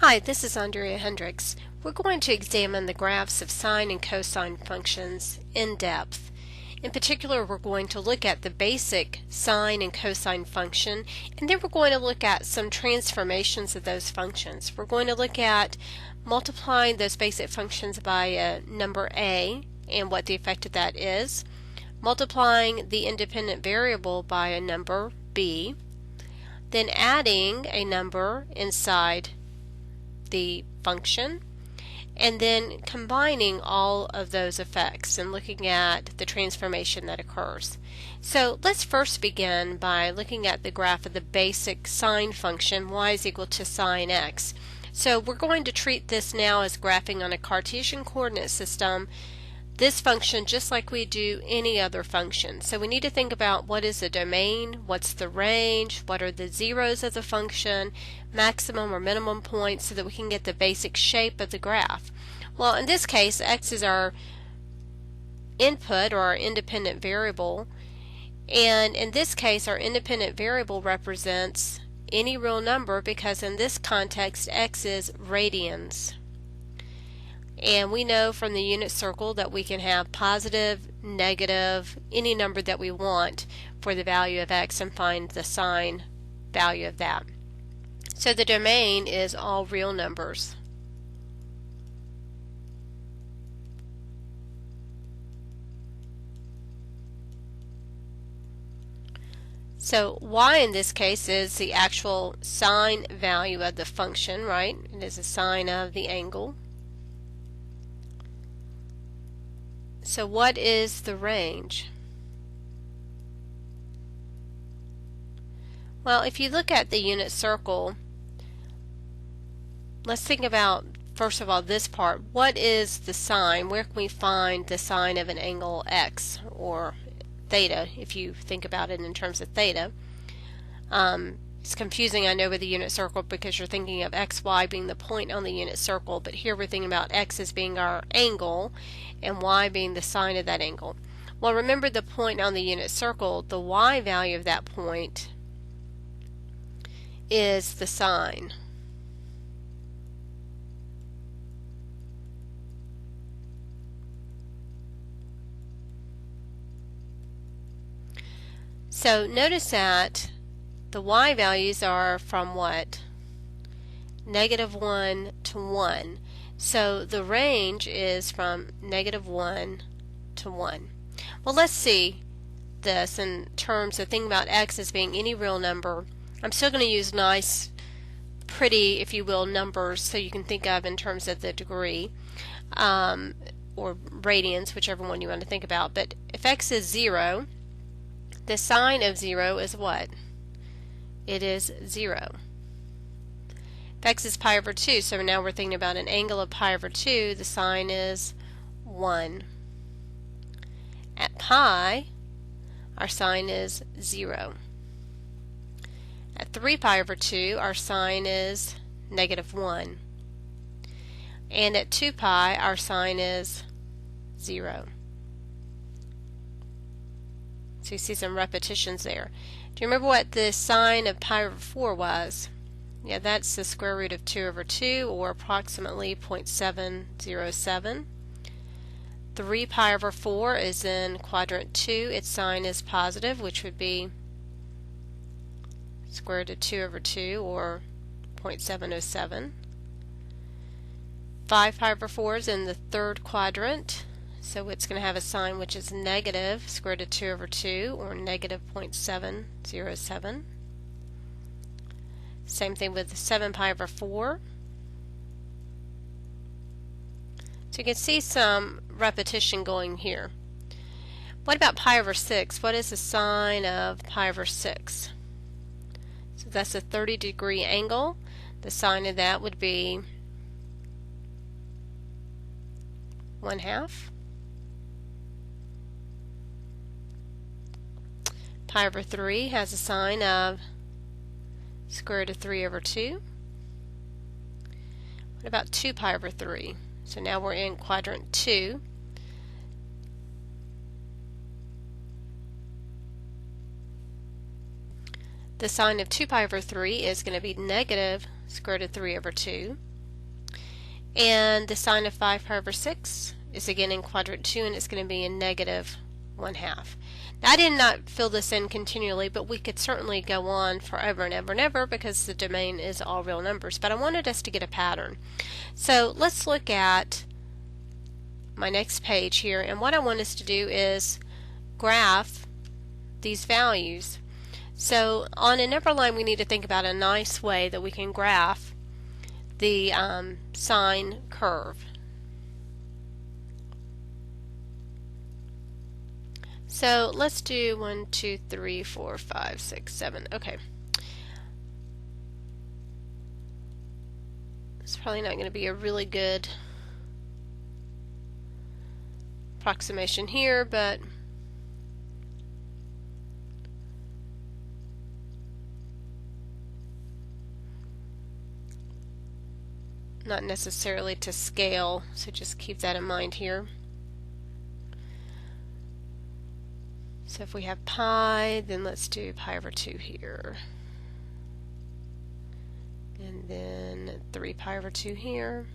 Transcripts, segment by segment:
Hi, this is Andrea Hendricks. We're going to examine the graphs of sine and cosine functions in depth. In particular, we're going to look at the basic sine and cosine function, and then we're going to look at some transformations of those functions. We're going to look at multiplying those basic functions by a number a and what the effect of that is, multiplying the independent variable by a number b, then adding a number inside the function, and then combining all of those effects and looking at the transformation that occurs. So let's first begin by looking at the graph of the basic sine function, y is equal to sine x. So we're going to treat this now as graphing on a Cartesian coordinate system, this function just like we do any other function. So we need to think about what is the domain, what's the range, what are the zeros of the function, maximum or minimum points, so that we can get the basic shape of the graph. Well, in this case, x is our input or our independent variable, and in this case our independent variable represents any real number because in this context x is radians. And we know from the unit circle that we can have positive, negative, any number that we want for the value of x and find the sine value of that. So the domain is all real numbers. So y in this case is the actual sine value of the function, right? It is the sine of the angle. So what is the range? Well, if you look at the unit circle, let's think about first of all this part. What is the sine? Where can we find the sine of an angle x or theta if you think about it in terms of theta? It's confusing, I know, with the unit circle because you're thinking of xy being the point on the unit circle, but here we're thinking about x as being our angle and y being the sine of that angle. Well, remember the point on the unit circle, the y value of that point is the sine. So notice that the y values are from what? -1 to 1. So the range is from -1 to 1. Well, let's see this in terms of thinking about x as being any real number. I'm still going to use nice, pretty, if you will, numbers so you can think of in terms of the degree or radians, whichever one you want to think about. But if x is 0, the sine of 0 is what? It is 0. If x is pi over 2, so now we're thinking about an angle of pi over 2, the sine is 1. At pi, our sine is 0. At 3 pi over 2, our sine is -1. And at 2 pi, our sine is 0. So you see some repetitions there. Do you remember what the sine of pi over 4 was? Yeah, that's the square root of 2 over 2, or approximately 0.707. 3 pi over 4 is in quadrant 2. Its sign is positive, which would be square root of 2 over 2, or 0.707. 5 pi over 4 is in the third quadrant. So it's going to have a sign which is negative square root of 2 over 2, or negative 0.707. Same thing with 7 pi over 4. So you can see some repetition going here. What about pi over 6? What is the sine of pi over 6? So that's a 30-degree angle. The sine of that would be 1/2. Pi over 3 has a sine of square root of 3 over 2. What about 2 pi over 3? So now we're in quadrant 2. The sine of 2 pi over 3 is going to be negative square root of 3 over 2. And the sine of 5 pi over 6 is again in quadrant 2, and it's going to be in negative 1/2. Now, I did not fill this in continually, but we could certainly go on forever and ever and ever because the domain is all real numbers. But I wanted us to get a pattern. So let's look at my next page here, and what I want us to do is graph these values. So on a number line, we need to think about a nice way that we can graph the sine curve. So let's do 1, 2, 3, 4, 5, 6, 7. Okay. It's probably not going to be a really good approximation here, but not necessarily to scale, so just keep that in mind here. So if we have pi, then let's do pi over 2 here. And then 3 pi over 2 here.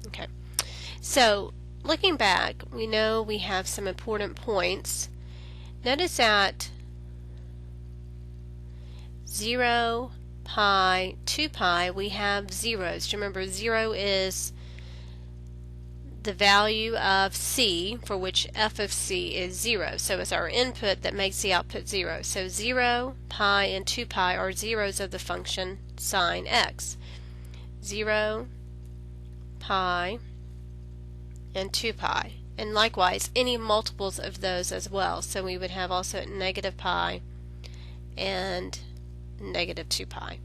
Okay, so looking back, we know we have some important points. Notice that 0, pi, 2 pi, we have zeros. Remember, 0 is the value of c, for which f of c is 0. So it's our input that makes the output 0. So 0, pi, and 2 pi are zeros of the function sine x. 0, pi, and 2 pi. And likewise, any multiples of those as well. So we would have also negative pi and negative 2 pi.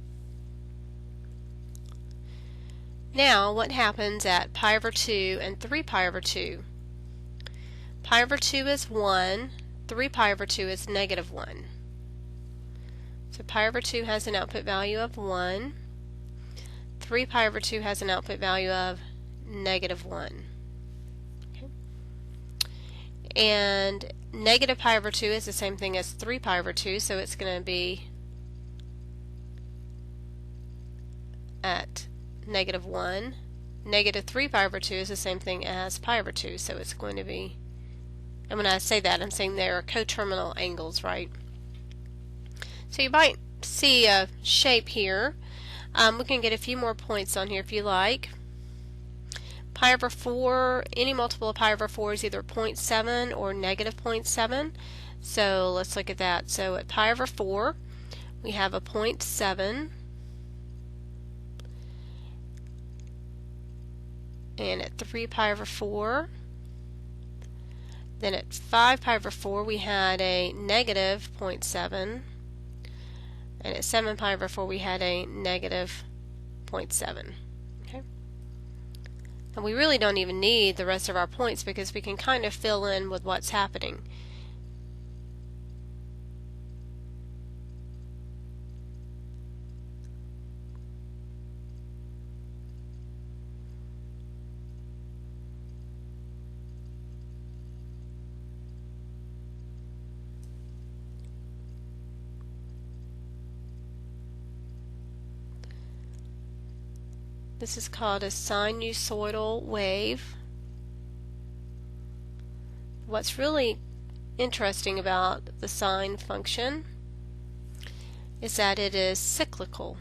Now, what happens at pi over 2 and 3 pi over 2? Pi over 2 is 1, 3 pi over 2 is negative 1. So pi over 2 has an output value of 1. 3 pi over 2 has an output value of negative 1. Okay. And negative pi over 2 is the same thing as 3 pi over 2, so it's going to be at negative 1. Negative 3 pi over 2 is the same thing as pi over 2, so it's going to be, and when I say that, I'm saying they are coterminal angles, right? So you might see a shape here. We can get a few more points on here if you like. Pi over 4, any multiple of pi over 4 is either 0.7 or negative 0.7. So let's look at that. So at pi over 4, we have a 0.7. And at 3 pi over 4, then at 5 pi over 4, we had a negative 0.7. And at 7 pi over 4, we had a negative 0.7. Okay? And we really don't even need the rest of our points because we can kind of fill in with what's happening. This is called a sinusoidal wave. What's really interesting about the sine function is that it is cyclical.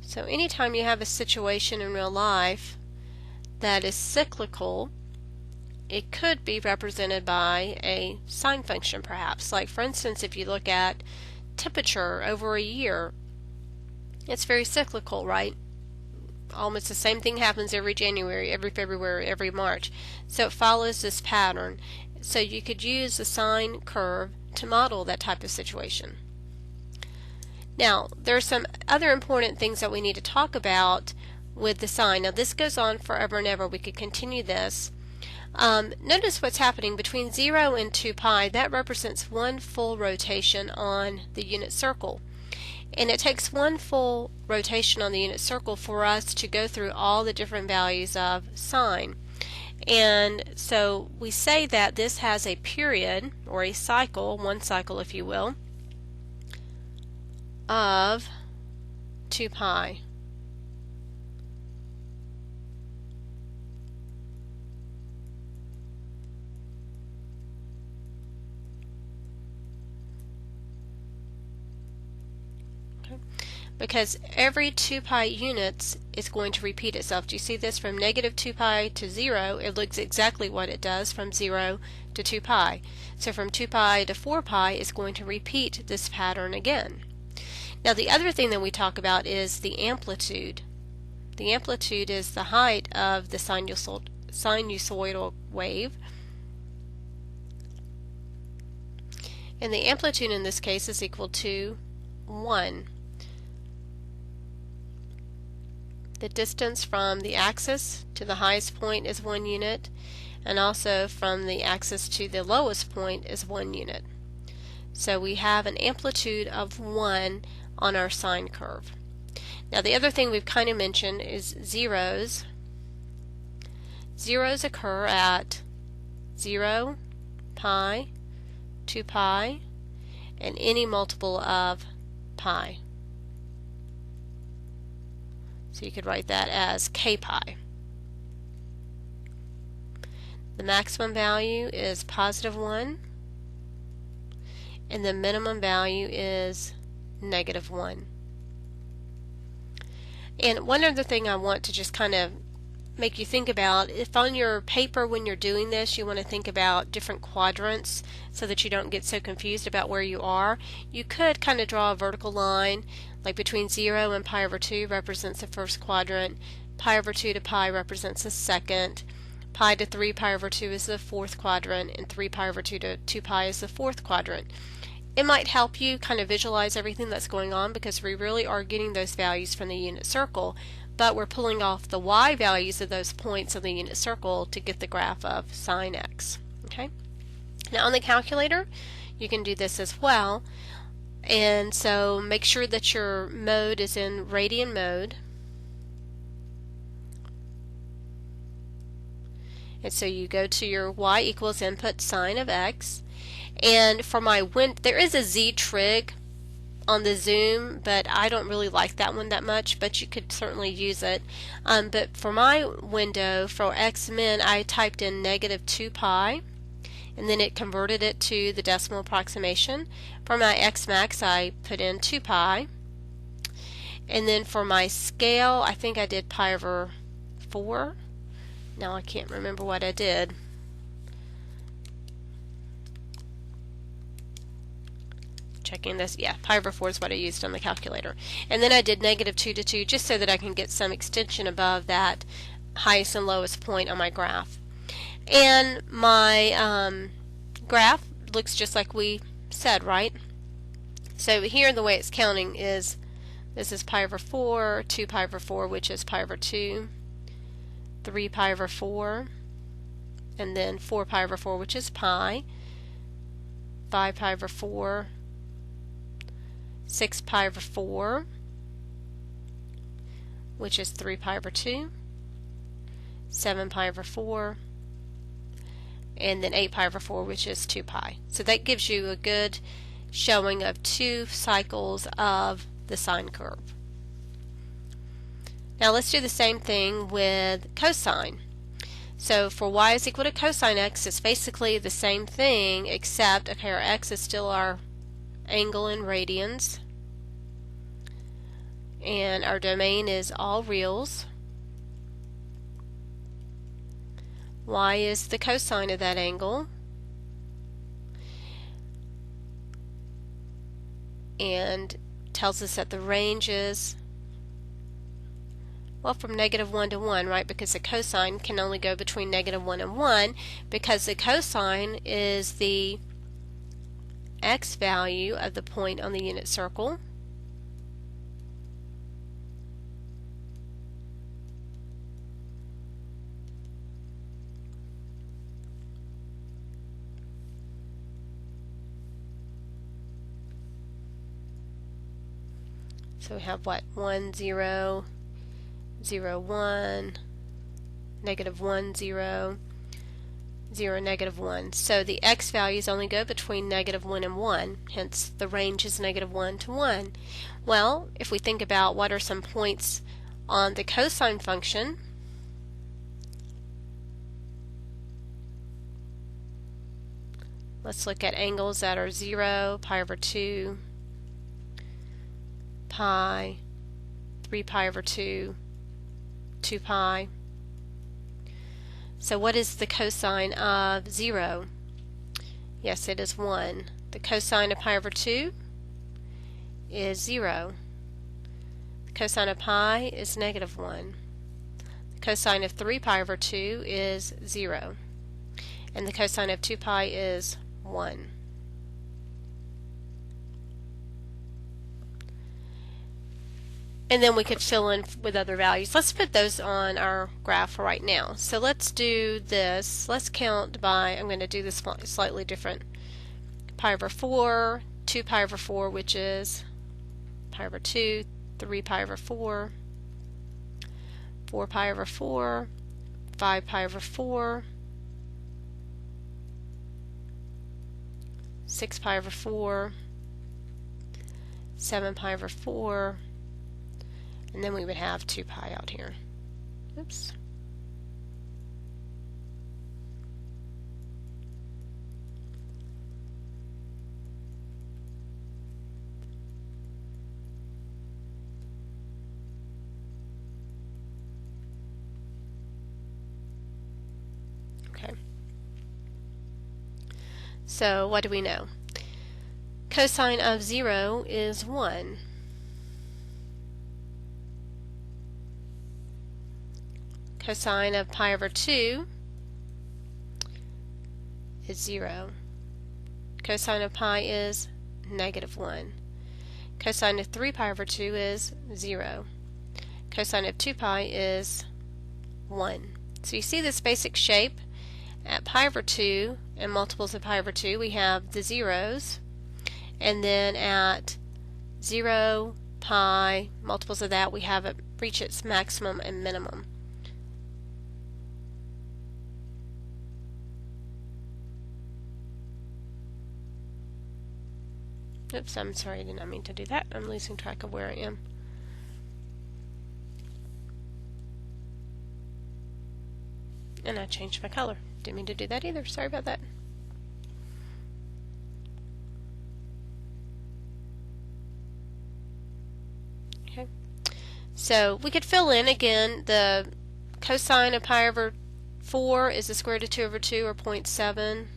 So anytime you have a situation in real life that is cyclical, it could be represented by a sine function perhaps. Like for instance, if you look at temperature over a year, it's very cyclical, right? Almost the same thing happens every January, every February, every March. So it follows this pattern. So you could use the sine curve to model that type of situation. Now, there are some other important things that we need to talk about with the sine. Now, this goes on forever and ever. We could continue this. Notice what's happening between 0 and 2 pi. That represents one full rotation on the unit circle. And it takes one full rotation on the unit circle for us to go through all the different values of sine. And so we say that this has a period, or a cycle, one cycle if you will, of 2 pi. Because every 2 pi units is going to repeat itself. Do you see this? From negative 2 pi to 0, it looks exactly what it does from 0 to 2 pi. So from 2 pi to 4 pi, it's going to repeat this pattern again. Now the other thing that we talk about is the amplitude. The amplitude is the height of the sinusoidal wave. And the amplitude in this case is equal to 1. The distance from the axis to the highest point is 1 unit, and also from the axis to the lowest point is 1 unit. So we have an amplitude of 1 on our sine curve. Now the other thing we've kind of mentioned is zeros. Zeros occur at 0, pi, 2 pi, and any multiple of pi. So you could write that as k pi. The maximum value is positive 1, and the minimum value is negative 1. And one other thing I want to just kind of make you think about, if on your paper when you're doing this you want to think about different quadrants so that you don't get so confused about where you are, you could kind of draw a vertical line, like between 0 and pi over 2 represents the first quadrant, pi over 2 to pi represents the second, pi to 3 pi over 2 is the fourth quadrant, and 3 pi over 2 to 2 pi is the fourth quadrant. It might help you kind of visualize everything that's going on because we really are getting those values from the unit circle, but we're pulling off the y values of those points on the unit circle to get the graph of sine x. Okay? Now on the calculator you can do this as well, and so make sure that your mode is in radian mode. And so you go to your y equals input sine of x, and for my there is a z trig on the zoom, but I don't really like that one that much, but you could certainly use it. But for my window, for x min, I typed in negative 2 pi, and then it converted it to the decimal approximation. For my x max, I put in 2 pi, and then for my scale, I think I did pi over 4. Now I can't remember what I did. Checking this, yeah, pi over 4 is what I used on the calculator. And then I did negative 2 to 2 just so that I can get some extension above that highest and lowest point on my graph. And my graph looks just like we said, right? So here the way it's counting is, this is pi over 4, 2 pi over 4, which is pi over 2, 3 pi over 4, and then 4 pi over 4, which is pi, 5 pi over 4, 6 pi over 4, which is 3 pi over 2, 7 pi over 4, and then 8 pi over 4, which is 2 pi. So that gives you a good showing of 2 cycles of the sine curve. Now let's do the same thing with cosine. So for y is equal to cosine x, it's basically the same thing, except, okay, our x is still our angle in radians, and our domain is all reals. Y is the cosine of that angle, and tells us that the range is, well, from negative 1 to 1, right? Because the cosine can only go between negative 1 and 1, because the cosine is the x value of the point on the unit circle. So we have what? 1, 0, 0, 1, negative 1, 0, 0, negative 1. So the x values only go between negative 1 and 1, hence the range is negative 1 to 1. Well, if we think about what are some points on the cosine function, let's look at angles that are 0, pi over 2, pi, 3 pi over 2, 2 pi. So what is the cosine of 0? Yes, it is 1. The cosine of pi over 2 is 0. The cosine of pi is negative 1. The cosine of 3 pi over 2 is 0. And the cosine of 2 pi is 1. And then we could fill in with other values. Let's put those on our graph for right now. So let's do this. Let's count by, I'm going to do this slightly different. Pi over 4, 2 pi over 4, which is pi over 2, 3 pi over 4, 4 pi over 4, 5 pi over 4, 6 pi over 4, 7 pi over 4, and then we would have 2 pi out here. Oops. Okay. So what do we know? Cosine of 0 is 1. Cosine of pi over 2 is 0. Cosine of pi is negative 1. Cosine of 3 pi over 2 is 0. Cosine of 2 pi is 1. So you see this basic shape. At pi over 2 and multiples of pi over 2 we have the zeros, and then at 0, pi, multiples of that we have it reach its maximum and minimum. Oops, I'm sorry, I did not mean to do that. I'm losing track of where I am. And I changed my color. Didn't mean to do that either. Sorry about that. Okay. So we could fill in again. The cosine of pi over 4 is the square root of 2 over 2, or 0.7.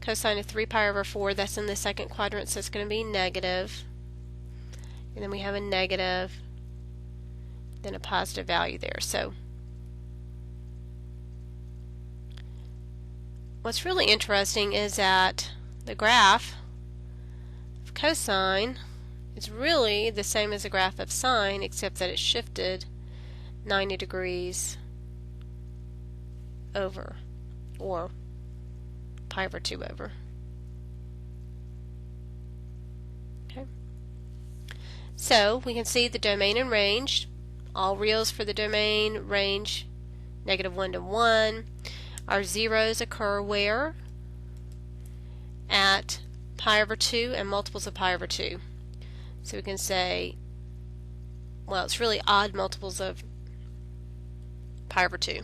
Cosine of 3 pi over 4, that's in the second quadrant, so it's going to be negative. And then we have a negative, then a positive value there. So what's really interesting is that the graph of cosine is really the same as the graph of sine, except that it shifted 90 degrees over, or pi over 2 over. Okay. So we can see the domain and range. All reals for the domain, range negative 1 to 1. Our zeros occur where? At pi over 2 and multiples of pi over 2. So we can say, well, it's really odd multiples of pi over 2.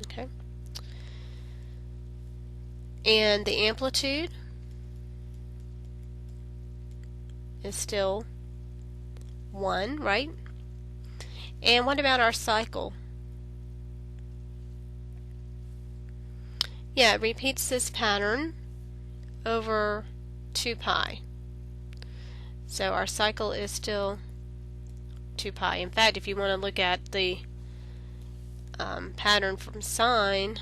Okay. And the amplitude is still 1, right? And what about our cycle? Yeah, it repeats this pattern over 2 pi. So our cycle is still 2 pi. In fact, if you want to look at the pattern from sine,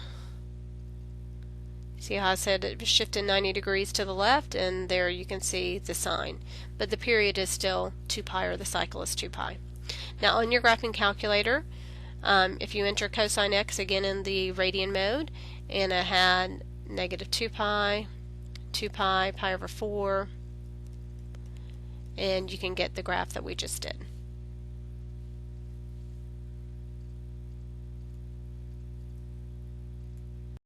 see how I said it shifted 90 degrees to the left, and there you can see the sine. But the period is still 2 pi, or the cycle is 2 pi. Now on your graphing calculator, if you enter cosine x again in the radian mode, and I had negative 2 pi, 2 pi, pi over 4, and you can get the graph that we just did.